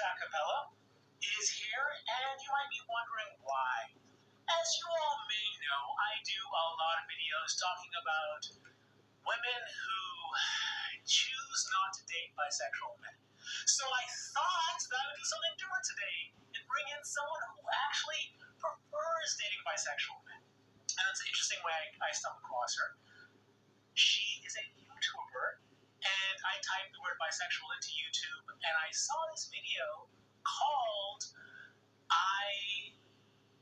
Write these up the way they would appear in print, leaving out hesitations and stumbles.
Acapella is here, and you might be wondering why. As you all may know, I do a lot of videos talking about women who choose not to date bisexual men. So I thought that I would do something different today and bring in someone who actually prefers dating bisexual men. And it's an interesting way I stumbled across her. She is a YouTuber, and I typed the word bisexual into YouTube, and I saw this video called I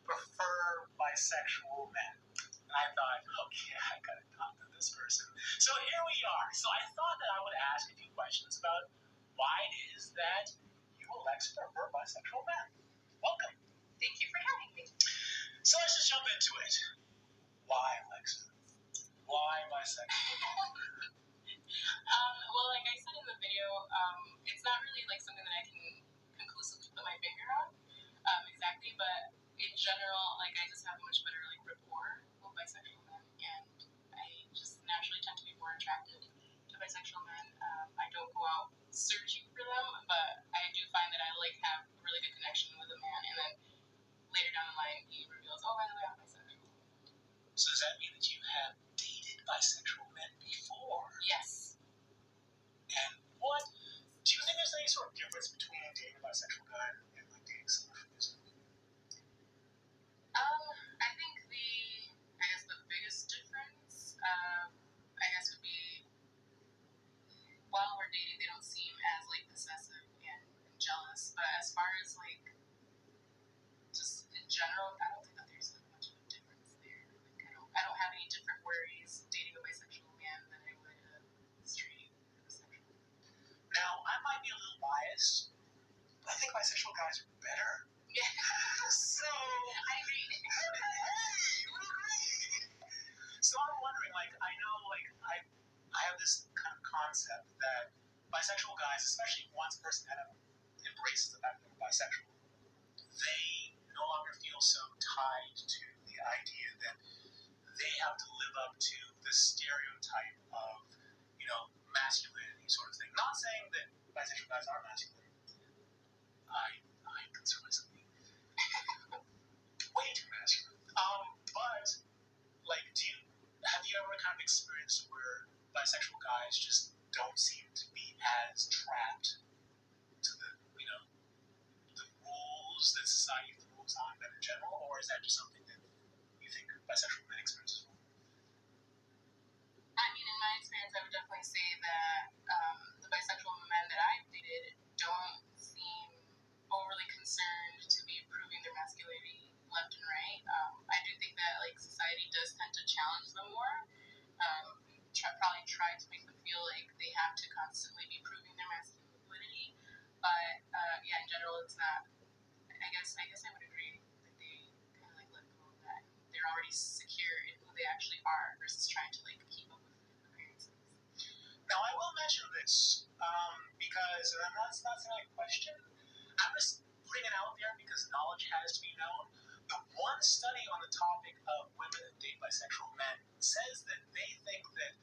Prefer Bisexual Men. And I thought, okay, I gotta talk to this person. So here we are. So I thought that I would ask a few questions about why it is that you, Alexa, prefer bisexual men. Welcome. Thank you for having me. So let's just jump into it. Why, Alexa? Why bisexual? Well, like I said in the video, it's not really like something that I can conclusively put my finger on exactly, but in general, like I just have a much better like rapport with bisexual men, and I just naturally tend to be more attracted to bisexual men. I don't go out searching for them, but I do find that I like have a really good connection with a man, and then later down the line he reveals, oh, by the way, I'm bisexual. So does that mean that you have dated bisexual men before? Yes. And what do you think there's any sort of difference between dating a bisexual guy and like dating someone who isn't? I think the biggest difference, would be while we're dating, they don't seem as like possessive and jealous. But as far as like just in general, I don't think that there's like much of a difference there. Like I don't have any different worries dating a bisexual man than I would a straight bisexual. Now, I might be a little biased, but I think bisexual guys are better. Yeah. So I agree. Hey, you agree? So I'm wondering, like, I know, like, I have this kind of concept that bisexual guys, especially once a person kind of embraces the fact that they're bisexual, they no longer feel so tied to the idea that they have to live up to the stereotype of, masculinity sort of thing. Not saying that bisexual guys are masculine. I consider myself way too masculine. But like, have you ever kind of experienced where bisexual guys just don't seem to be as trapped to the the rules that society throws on them in general, or is that just something that you think bisexual men experience as well? I mean, in my experience, I would definitely say that the bisexual men that I've dated don't seem overly concerned to be proving their masculinity left and right. I do think that like society does tend to challenge them more. Probably try to make them feel like they have to constantly be proving their masculinity. But in general, it's not. I guess I would agree that they kind of like let go of that. They're already secure in who they actually are versus trying to like keep up with appearances. Now, I will mention this because that's not saying a question. I'm just putting it out there because knowledge has to be known. The one study on the topic of women who date bisexual men says that they think that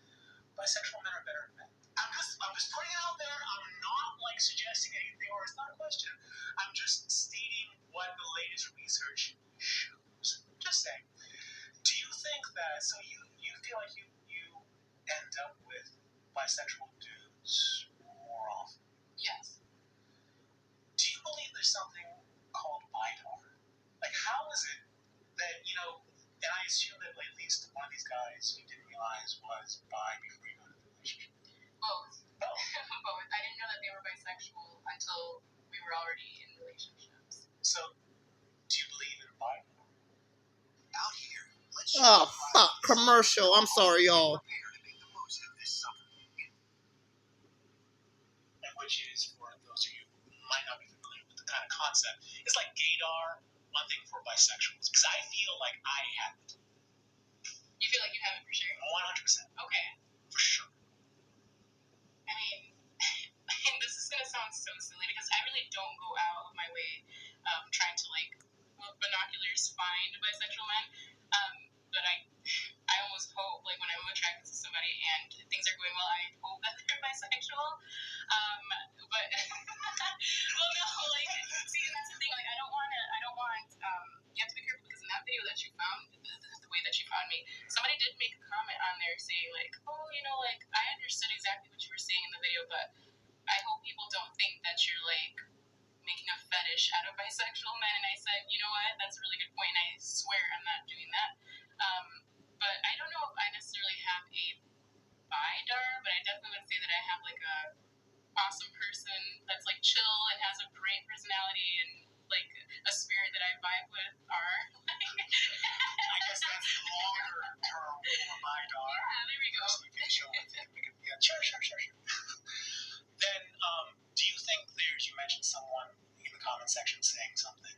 bisexual men are better than men. I'm just putting it out there. I'm not like suggesting anything, or it's not a question. I'm just stating what the latest research shows. Just saying. Do you think that? So you feel like you end up with bisexual dudes more often? Yes. Do you believe there's something called lidar? Like, how is it that and I assume that at least one of these guys you didn't realize was bi before you got into the relationship? Both. Both. Both. I didn't know that they were bisexual until we were already in relationships. So, do you believe in bi? Out here, let's commercial. I'm sorry, y'all. And which is, for those of you who might not be familiar with the kind of concept, it's like gaydar, one thing for bisexuals. Because I feel like I have it. You feel like you have it for sure? 100%. Okay. For sure. I mean, this is going to sound so silly because I really don't go out of my way trying to like binoculars find bisexual men. But I almost hope, like when I'm attracted to somebody and things are going well, I hope that they're bisexual. But well, no, like making a fetish out of bisexual men, and I said, you know what, that's a really good point, and I swear I'm not doing that. But I don't know if I necessarily have a bi-dar, but I definitely would say that I have like a awesome person that's like chill and has a great personality and like a spirit that I vibe with are like I guess that's the longer term for a bi-dar. Yeah, there we go. So we can show it. Yeah, sure. Then, do you think you mentioned someone in the comment section saying something.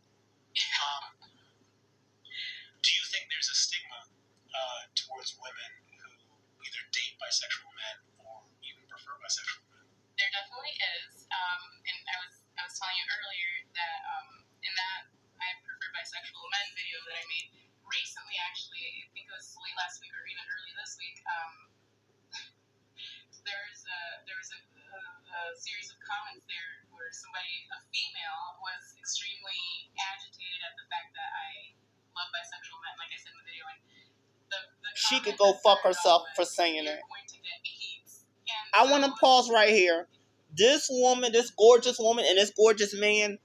Do you think there's a stigma towards women who either date bisexual men or even prefer bisexual men? There definitely is. And I was telling you earlier that in that I prefer bisexual men video that I made recently, actually, I think it was late last week or even early this week. There was a series of comments there where a female, was extremely agitated at the fact that I love bisexual men, like I said in the video. And she could go fuck herself for saying it. I want to pause right here. This woman, this gorgeous woman, and this gorgeous man,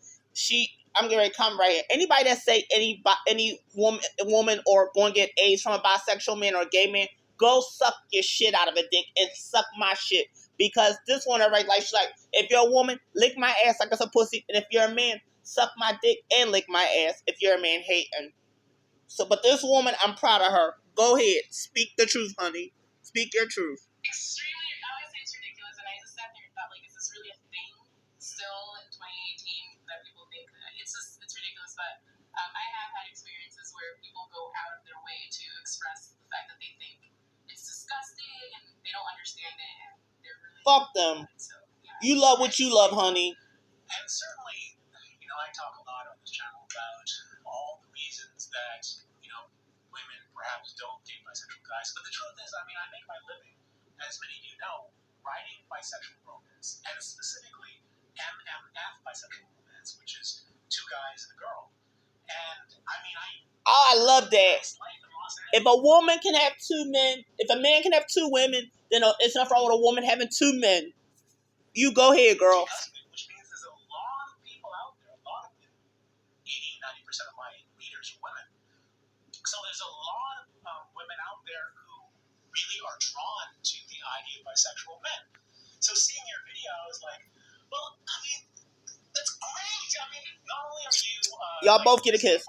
I'm getting ready to come right here. Anybody that say any woman or going to get AIDS from a bisexual man or a gay man, go suck your shit out of a dick and suck my shit. Because this one, right, like, she's like, if you're a woman, lick my ass like it's a pussy, and if you're a man, suck my dick and lick my ass if you're a man hating. So, but this woman, I'm proud of her. Go ahead, speak the truth, honey. Speak your truth. Extremely, I always say it's ridiculous, and I just sat there and thought, like, is this really a thing still in 2018 that people think that it's ridiculous? But I have had experiences where people go out of their way to express the fact that they think it's disgusting and they don't understand it, and they're really fuck them. So, yeah, you love what you love, honey. And certainly, I talk a lot on this channel about all the reasons that women perhaps don't date bisexual guys. But the truth is, I make my living, as many of you know, writing bisexual romance, and specifically MMF bisexual romance, which is two guys and a girl. And I love that. If a woman can have two men, if a man can have two women, then it's nothing wrong with a woman having two men. You go ahead, girl. Which means there's a lot of people out there, a lot of them, 80-90% of my readers are women. So there's a lot of women out there who really are drawn to the idea of bisexual men. So seeing your video, I was like, well, that's great. Not only are you... Y'all both get a kiss.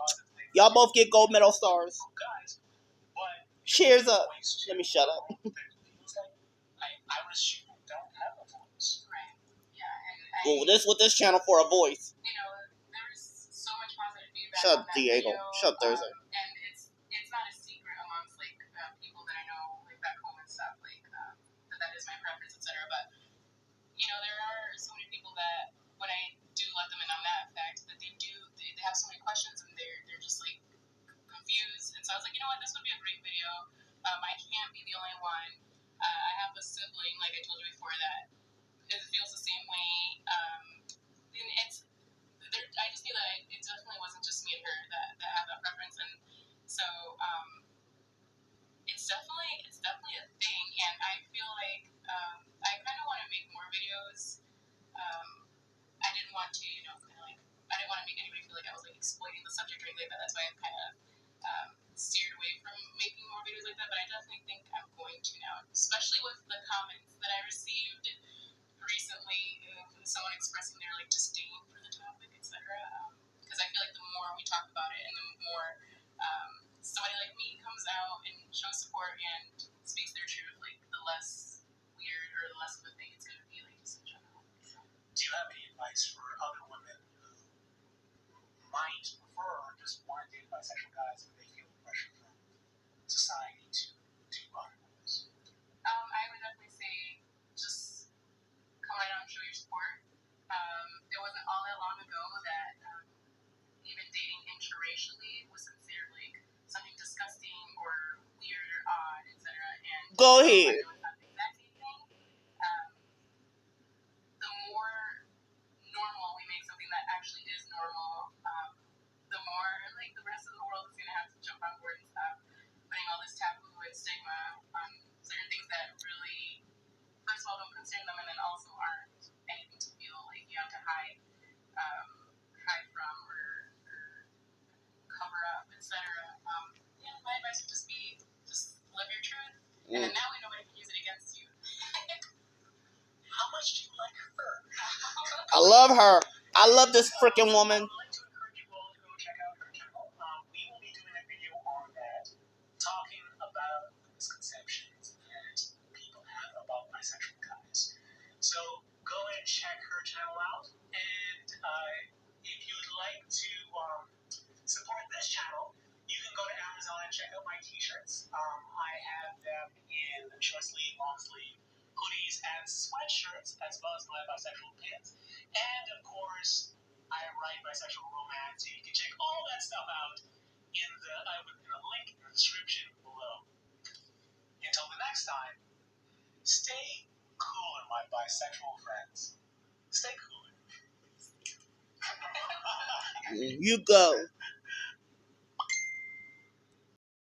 Y'all both get gold medal stars. Guys, but... Cheers up. Let me shut up. I would assume don't have a voice. Right. Yeah, and well, this what this channel for, a voice. There's so much positive feedback. Shut up, Diego. Video, Shut Thursday. And it's not a secret amongst people that I know back home and stuff that is my preference, etc. But there are so many people that when I do let them in on that fact that they have so many questions and they're just confused. And so I was like, you know what, this would be a great video. I can't be the only one. I have a sibling, like I told you before, that it feels the same way. And I just feel that it definitely wasn't just me and her that have that preference, and so it's definitely a thing. And I feel like I kind of want to make more videos. I didn't want to, I didn't want to make anybody feel like I was exploiting the subject or anything like that. That's why I've kind of steered away from making more videos like that. But I definitely think I'm going to now, especially with the comments that I received recently, someone expressing their disdain for the topic, etc. Because I feel like the more we talk about it, and the more somebody like me comes out and shows support and speaks their truth, the less weird or the less of a thing it's going to be, just in general. So. Do you have any advice for other women who might prefer or just want to date bisexual guys, but they feel the pressure from society to do otherwise? I would definitely say just come right out and show your support. It wasn't all that long ago that even dating interracially was considered something disgusting or weird or odd, etc. And go ahead. The more normal we make something that actually is normal, the more the rest of the world is gonna have to jump on board and stop putting all this taboo and stigma on certain things that really, first of all, don't concern them, and then also aren't anything to feel like you have to hide. love her. I love this freaking woman. I would like to encourage you all to go check out her channel. We will be doing a video on that, talking about the misconceptions that people have about bisexual guys. So go and check her channel out. And if you'd like to support this channel, you can go to Amazon and check out my t-shirts. I have them in short sleeve, long sleeve, hoodies, and sweatshirts, as well as my bisexual pins. And of course, I write bisexual romance. You can check all that stuff out in the link in the description below. Until the next time, stay cooler, my bisexual friends. Stay cooler. You go.